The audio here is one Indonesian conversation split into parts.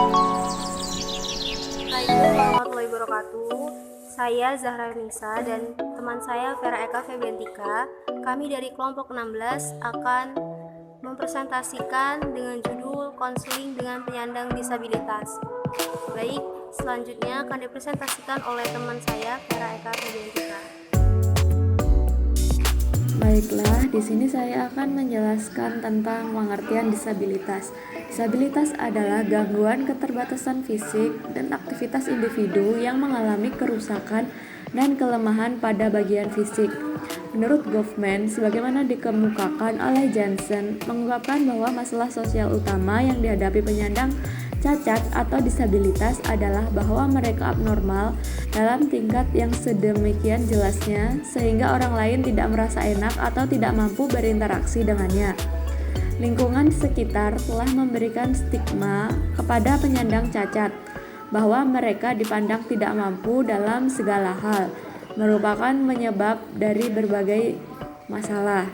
Assalamualaikum warahmatullahi wabarakatuh. Saya Zahra Nisa dan teman saya Vera Eka Febiantika. Kami dari kelompok 16 akan mempresentasikan dengan judul konseling dengan penyandang disabilitas. Baik, selanjutnya akan dipresentasikan oleh teman saya Vera Eka Febiantika. Baiklah, di sini saya akan menjelaskan tentang pengertian disabilitas. Disabilitas adalah gangguan keterbatasan fisik dan aktivitas individu yang mengalami kerusakan dan kelemahan pada bagian fisik. Menurut Goffman, sebagaimana dikemukakan oleh Jansen, mengungkapkan bahwa masalah sosial utama yang dihadapi penyandang cacat atau disabilitas adalah bahwa mereka abnormal dalam tingkat yang sedemikian jelasnya sehingga orang lain tidak merasa enak atau tidak mampu berinteraksi dengannya. Lingkungan sekitar telah memberikan stigma kepada penyandang cacat bahwa mereka dipandang tidak mampu dalam segala hal, merupakan penyebab dari berbagai masalah.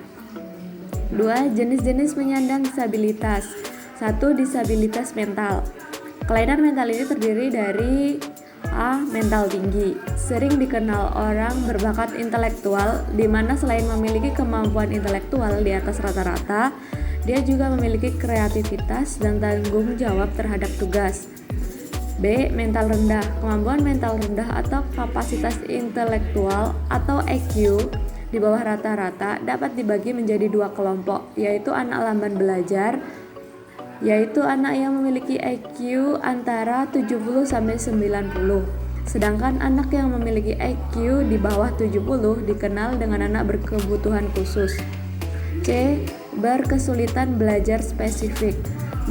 2. Jenis-jenis penyandang disabilitas. 1. Disabilitas mental. Kelainan mental ini terdiri dari A. Mental tinggi. Sering dikenal orang berbakat intelektual, di mana selain memiliki kemampuan intelektual di atas rata-rata, dia juga memiliki kreativitas dan tanggung jawab terhadap tugas. B. Mental rendah. Kemampuan mental rendah atau kapasitas intelektual atau EQ di bawah rata-rata dapat dibagi menjadi dua kelompok, yaitu anak lamban belajar, yaitu anak yang memiliki EQ antara 70-90. Sedangkan anak yang memiliki EQ di bawah 70 dikenal dengan anak berkebutuhan khusus. C. Berkesulitan belajar spesifik.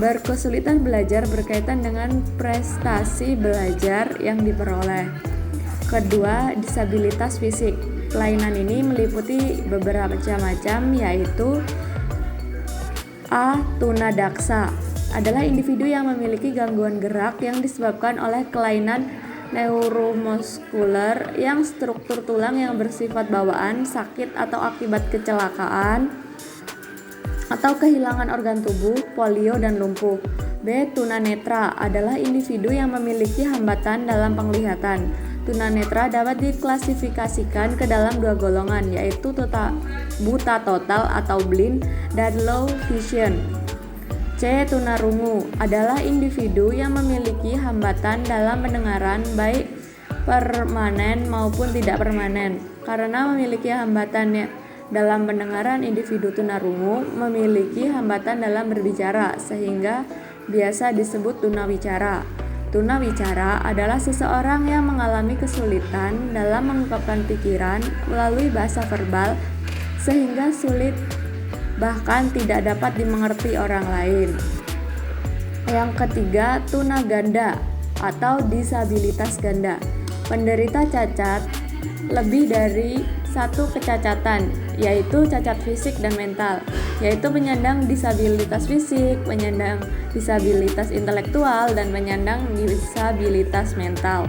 Berkesulitan belajar berkaitan dengan prestasi belajar yang diperoleh. Kedua, disabilitas fisik. Kelainan ini meliputi beberapa macam, yaitu A. Tunadaksa adalah individu yang memiliki gangguan gerak yang disebabkan oleh kelainan neuromuskuler yang struktur tulang yang bersifat bawaan, sakit atau akibat kecelakaan atau kehilangan organ tubuh, polio dan lumpuh. B. Tunanetra adalah individu yang memiliki hambatan dalam penglihatan. Tunanetra dapat diklasifikasikan ke dalam dua golongan, yaitu buta total atau blind dan low vision. C. Tunarungu adalah individu yang memiliki hambatan dalam pendengaran baik permanen maupun tidak permanen. Karena memiliki hambatan dalam pendengaran, individu tunarungu memiliki hambatan dalam berbicara sehingga biasa disebut tunawicara. Tunawicara adalah seseorang yang mengalami kesulitan dalam mengungkapkan pikiran melalui bahasa verbal sehingga sulit bahkan tidak dapat dimengerti orang lain. Yang ketiga, tunaganda atau disabilitas ganda. Penderita cacat lebih dari satu kecacatan, yaitu cacat fisik dan mental, yaitu penyandang disabilitas fisik, penyandang disabilitas intelektual, dan penyandang disabilitas mental.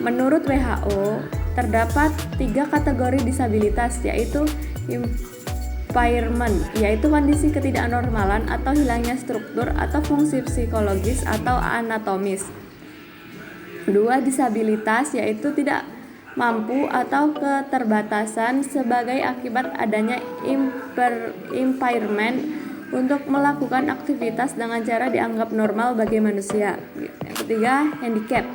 Menurut WHO, terdapat 3 kategori disabilitas, yaitu impairment, yaitu kondisi ketidaknormalan atau hilangnya struktur atau fungsi psikologis atau anatomis. 2. Disabilitas, yaitu tidak mampu atau keterbatasan sebagai akibat adanya impairment untuk melakukan aktivitas dengan cara dianggap normal bagi manusia. Yang ketiga, handicap,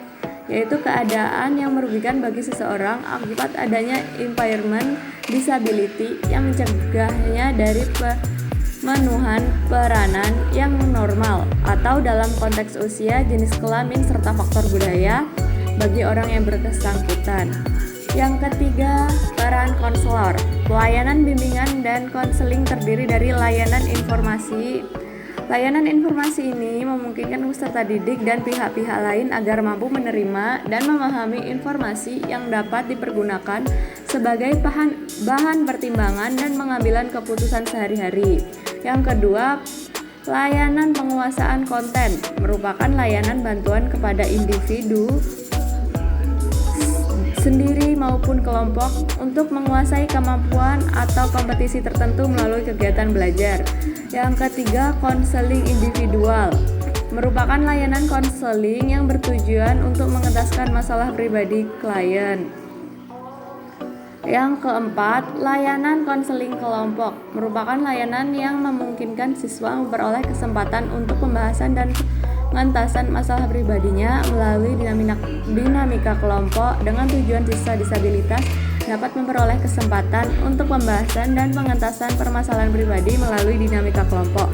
yaitu keadaan yang merugikan bagi seseorang akibat adanya impairment disability yang mencegahnya dari pemenuhan peranan yang normal atau dalam konteks usia, jenis kelamin, serta faktor budaya bagi orang yang bersangkutan. Yang ketiga, peran konselor. Pelayanan bimbingan dan konseling terdiri dari layanan informasi. Layanan informasi ini memungkinkan peserta didik dan pihak-pihak lain agar mampu menerima dan memahami informasi yang dapat dipergunakan sebagai bahan pertimbangan dan pengambilan keputusan sehari-hari. Yang kedua, layanan penguasaan konten merupakan layanan bantuan kepada individu sendiri maupun kelompok untuk menguasai kemampuan atau kompetisi tertentu melalui kegiatan belajar. Yang ketiga, konseling individual merupakan layanan konseling yang bertujuan untuk mengentaskan masalah pribadi klien. Yang keempat, layanan konseling kelompok merupakan layanan yang memungkinkan siswa memperoleh kesempatan untuk pembahasan dan pengentasan masalah pribadinya melalui dinamika kelompok dengan tujuan siswa disabilitas dapat memperoleh kesempatan untuk pembahasan dan pengentasan permasalahan pribadi melalui dinamika kelompok.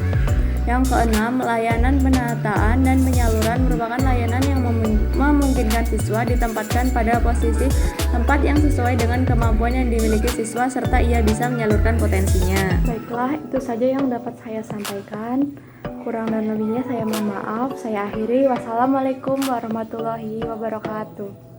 Yang keenam, layanan penataan dan penyaluran merupakan layanan yang memungkinkan siswa ditempatkan pada posisi tempat yang sesuai dengan kemampuan yang dimiliki siswa serta ia bisa menyalurkan potensinya. Baiklah, itu saja yang dapat saya sampaikan. Kurang dan lebihnya saya mohon maaf. Saya akhiri. Wassalamualaikum warahmatullahi wabarakatuh.